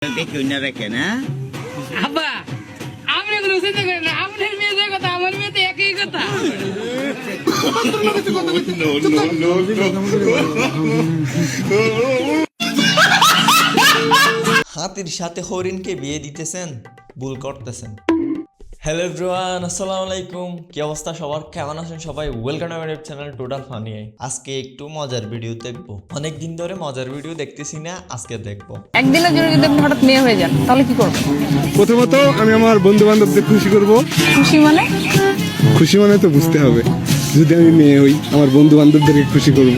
দেখেন হ্যাঁ আব্বা আপনি কোনো চিন্তা করেন না, আপনার মেয়ে যে কথা আমার মেয়ে তো একই কথা। হাতির সাথে হরিণকে বিয়ে দিতেছেন, ভুল করতেছেন। হ্যালো এভরিওয়ান, আসসালামু আলাইকুম। কি অবস্থা সবার, কেমন আছেন সবাই? Welcome to my YouTube channel total funny. আজকে একটু মজার ভিডিও দেখবো, অনেকদিন ধরে মজার ভিডিও দেখতেছি না, আজকে দেখবো। একদিনের জন্য যদি আপনি হঠাৎ মেয়ে হয়ে যান তাহলে কি করবেন? প্রথমত আমি আমার বন্ধু বান্ধবদের খুশি করব। খুশি মানে? খুশি মানে তো বুঝতে হবে, যদি আমি মেয়ে হই আমার বন্ধু বান্ধবদেরকে খুশি করব।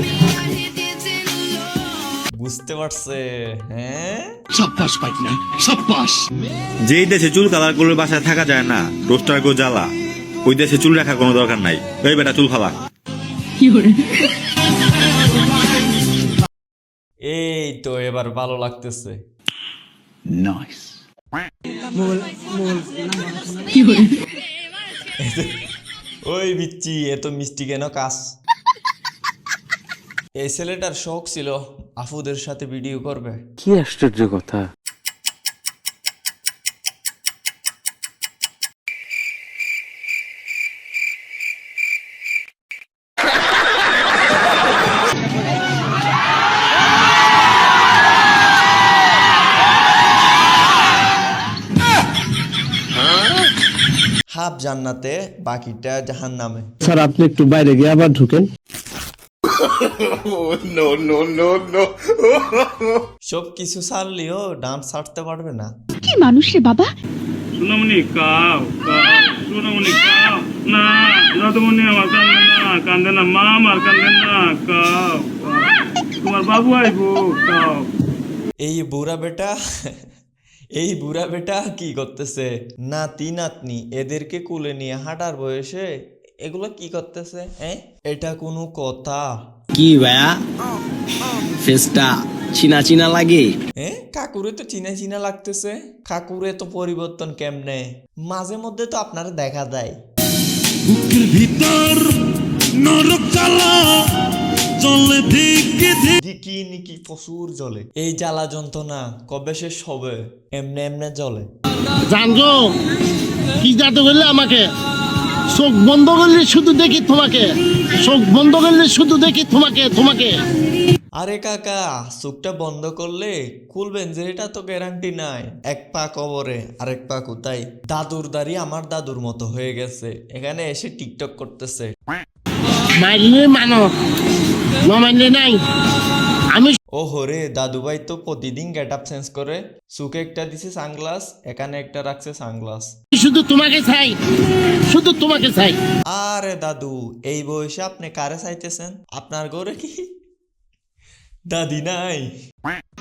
বুঝতে পারছে? হ্যাঁ, যেই দেশে চুল কালার করলে বাসায় থাকা যায় না, রোস্টার গো জ্বালা, ওই দেশে চুল রাখার কোনো দরকার নাই। এই বেটা চুল ফালা। এই তো এবার ভালো লাগতেছে। ওই বিচ্ছি, এত মিষ্টি কেন কাজ? এই ছেলেটার শখ ছিল আফুদের সাথে ভিডিও করবে। কি আশ্চর্য কথা! হাফ জান্নাতে, বাকিটা জাহান্নামে। স্যার আপনি একটু বাইরে গিয়ে আবার ঢুকেন। সব কিছু ছাড়লেও ডান্স ছাড়তে পারবে না। কি মানুষ রে বাবা! সোনামণি কাও কাও, সোনামণি কাও না, রাধমণি আমার কান্দে না, কান্দে না, মা আমার কান্দে না, কাও তোমার বাবু আইবো, কাও। এই বুড়া বেটা এই বুড়া বেটা কি করতেছে? নাতি নাতনি এদেরকে কুলে নিয়ে হাঁটার বয়সে এগুলো কি করতেছে? এটা কোনো কথা? কি ভাইয়া, ফেসটা চিনা চিনা লাগে? কাকুরে তো চিনা চিনা লাগতেছে। কাকুরে তো পরিবর্তন কেমনে? মাঝে মধ্যে তো আপনারা দেখা যায়। বুকের ভিতর নরক জ্বালা চলে দিকি নিকি প্রচুর জ্বলে। এই জ্বালা যন্ত্রণা কবে শেষ হবে? এমনে এমনে জ্বলে। জানছো কি জানতে বললে আমাকে? চোখ বন্ধ করলে শুধু দেখি তোমাকে, চোখ বন্ধ করলে শুধু দেখি তোমাকে তোমাকে। আরে কাকা, চোখটা বন্ধ করলে খুলবেন যে এটা তো গ্যারান্টি নাই। এক পা কবরে আরেক পা কোথায়? দাদুর দাড়ি আমার দাদুর মতো হয়ে গেছে, এখানে এসে টিকটক করতেছে। মাইলে মানো, না মাইলে নাই। আমি ও হরে, দাদু ভাই তো প্রতিদিন গেট আপ চেঞ্জ করে। চোখে একটা দিছে সানগ্লাস, এখানে একটা রাখছে সানগ্লাস। শুধু তোমাকে চাই, শুধু তোমাকে চাই। আরে দাদু, এই বয়সে আপনি কারে চাইতেছেন? আপনার ঘরে কি দাদি নাই?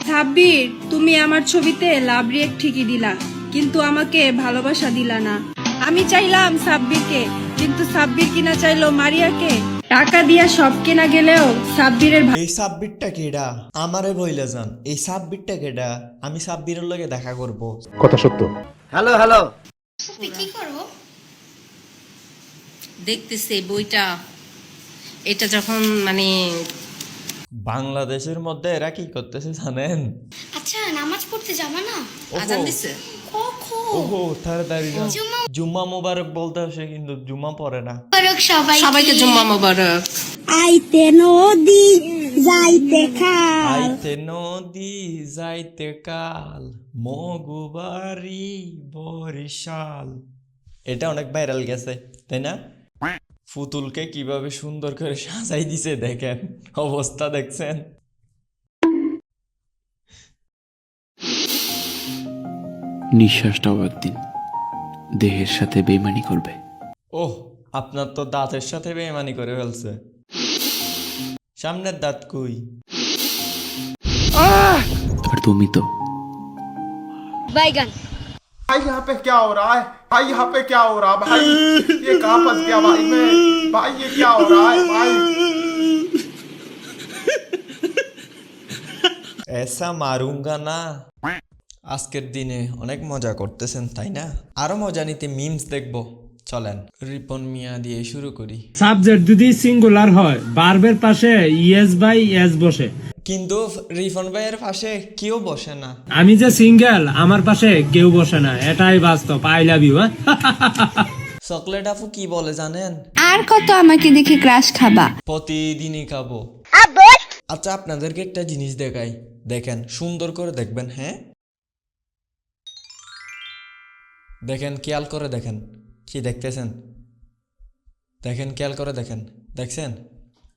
সাব্বির, তুমি আমার ছবিতে লাভ রিয়েক্ট ঠিকই দিলা, কিন্তু আমাকে ভালোবাসা দিলা না। আমি চাইলাম সাব্বিরকে, কিন্তু সাব্বির কিনা চাইলো মারিয়াকে। টাকা দিয়া সব কেনা গেলেও সাব্বিরের এই সাব্বিরটা কেডা? আমারে বইলা যান, এই সাব্বিরটা কেডা? আমি সাব্বিরের লগে দেখা করব। কথা সত্য। কি করবো? দেখতেছি বইটা, এটা যখন মানে বাংলাদেশের মধ্যে এরা কি করতেছে জানেন? আচ্ছা, নামাজ পড়তে যাবা না? আজান দিছে। কখন? ওহো, তাড়াতাড়ি যান। জুম্মা মুবারক বলতে আসে, কিন্তু জুম্মা পড়ে না। সবাইকে জুম্মা মোবারক। আইতে নদী যাইতে খাল, আইতে নদী যাইতে কাল, মগুবাড়ি বরিশাল। এটা অনেক ভাইরাল গেছে, তাই না? ফুতুলকে কিভাবে সুন্দর করে সাজাই দিছে দেখেন, অবস্থা দেখছেন? নিঃশ্বাসটাও একদিন দেহের সাথে বেইমানি করবে। ওহ, আপনার তো দাঁতের সাথে বেইমানি করে ফেলছে। সামনের দাঁত কই? আর তুমি তো বাইগান। भाई यहाँ पे क्या हो रहा है? भाई यहाँ पे क्या हो रहा है? भाई ये कहाँ फंस गया भाई मैं? भाई ये क्या हो रहा है भाई? ऐसा मारूंगा ना। আজকের দিনে অনেক মজা করতেছেন তাই না? আরো মজা নিতে মিমস দেখবো, চলেন রিপন মিয়া দিয়ে শুরু করি। সাবজেক্ট যদি সিঙ্গুলার হয় ভার্বের পাশে ইএস বাই এস বসে, কিন্তু রিপন ভাইয়ের পাশে কেউ বসে না। আমি যে সিঙ্গেল আমার পাশে কেউ বসে না, এটাই বাস্তব। I love you. চকলেট আপু কি বলে জানেন? আর কত আমাকে দেখে ক্রাশ খাবা? প্রতিদিনই খাবো। আচ্ছা আপনাদেরকে একটা জিনিস দেখাই, দেখেন সুন্দর করে দেখবেন। হ্যাঁ দেখেন, খেয়াল করে দেখেন। কি দেখতেছেন? দেখেন, খেয়াল করে দেখেন। দেখছেন?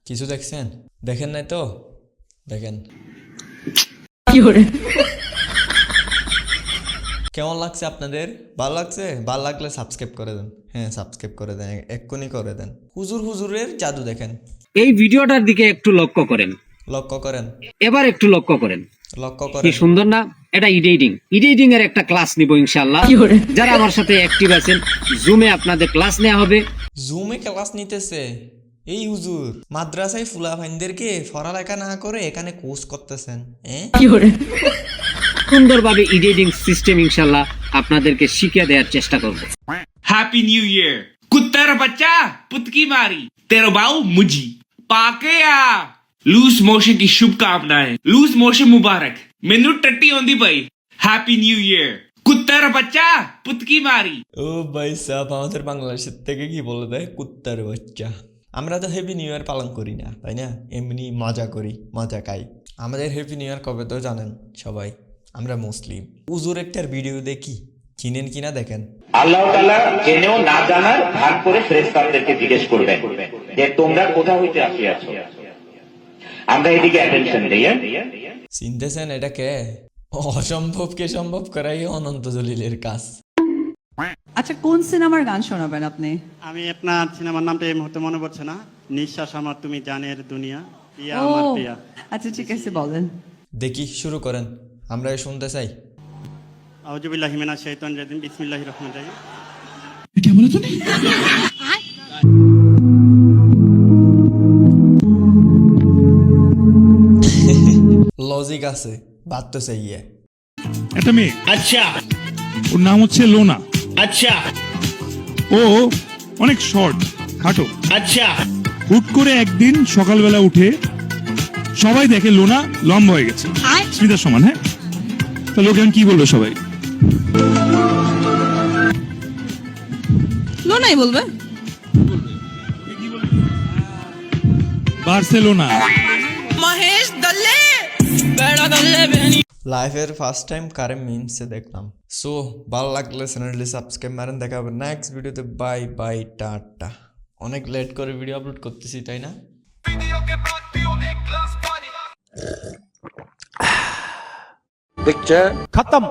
কিছু দেখছেন? দেখেন নাই তো? দেখেন কেমন লাগছে আপনাদের? ভালো লাগছে? ভালো লাগলে সাবস্ক্রাইব করে দেন। হ্যাঁ সাবস্ক্রাইব করে দেন, এক্ষুনি করে দেন। হুজুরের জাদু দেখেন। এই ভিডিওটার দিকে একটু লক্ষ্য করেন, লক্ষ্য করেন, এবার একটু লক্ষ্য করেন। লক্ষ্য কি করেন। সুন্দর না? এটা এডিটিং এর একটা ক্লাস নিব ইনশাআল্লাহ। যারা আমার সাথে অ্যাক্টিভ আছেন, জুমে আপনাদের ক্লাস নেওয়া হবে। জুমে ক্লাস নিতেছে এই হুজুর? মাদ্রাসায় ফুলাফাইনদেরকে পড়ালেখা না করে এখানে কোর্স করতেছেন? সুন্দরভাবে এডিটিং সিস্টেম ইনশাআল্লাহ আপনাদেরকে শিখিয়ে দেওয়ার চেষ্টা করব। हैप्पी न्यू ईयर कुत्तर बच्चा पुतकी मारी तेरो बाऊ मुझी पाके आ लूज मोशन की शुभकामनाएं लूज मोशन मुबारक मेनू टट्टी होंदी भाई हैप्पी न्यू ईयर कुत्तर बच्चा पुतकी मारी। ও ভাই সাহেব, আমাদের বাংলাদেশের থেকে কি বলে দেয় কুত্তার বাচ্চা। আমরা তো হ্যাপি নিউ ইয়ার পালন করি না, তাই না? এমনি মজা করি, মজা খাই। আমাদের হ্যাপি নিউ ইয়ার কবে তো জানেন সবাই, আমরা মুসলিম। হুজুর একটার ভিডিও দেখি, চিনেন কিনা দেখেন। আল্লাহ তাআলা জেনেও না জানার ভাগ করে ফেরেশতাদেরকে জিজ্ঞেস করবেন যে তোমরা কোথা হইতে আসিয়াছো। আমরা এদিকে অ্যাটেনশন দেই। চিনতেছেন এটাকে? অসম্ভবকে সম্ভব করাই অনন্ত জলিলের কাজ। আচ্ছা কোন সিনেমার গান শোনাবেন আপনি? আমি আপনার সিনেমার নামটা এই মুহূর্তে মনে পড়ছে না। নিঃশ্বাস আমার তুমি জানের দুনিয়া, প্রিয়া আমার প্রিয়া। আচ্ছা ঠিক আছে বলেন। দেখি শুরু করেন, আমরা শুনতে চাই। আউযু বিল্লাহি মিনাশ শাইতানির রাজিম, বিসমিল্লাহির রহমানির রহিম। লজিক আছে, বাদ তো চাই। একটা মেয়ে, আচ্ছা, ওর নাম হচ্ছে লোনা। আচ্ছা, ও অনেক শর্ট, খাটো। আচ্ছা, হুট করে একদিন সকালবেলা উঠে সবাই দেখে লোনা লম্বা হয়ে গেছে, স্মিতার সমান। হ্যাঁ, তো লোক এখন কি বলবে? সবাই লোনাই বলবে। বার্সেলোনা। মহেশ দল্লে বেড়া দল্লে বেনি। লাইফের ফার্স্ট টাইম কারে মিমসে দেখলাম। সো ভালো লাগলে চ্যানেলটি সাবস্ক্রাইব মারেন। দেখা হবে নেক্সট ভিডিওতে। Bye bye, tata. অনেক লেট করে ভিডিও আপলোড করতেছি, তাই না? पिक्चर खत्म।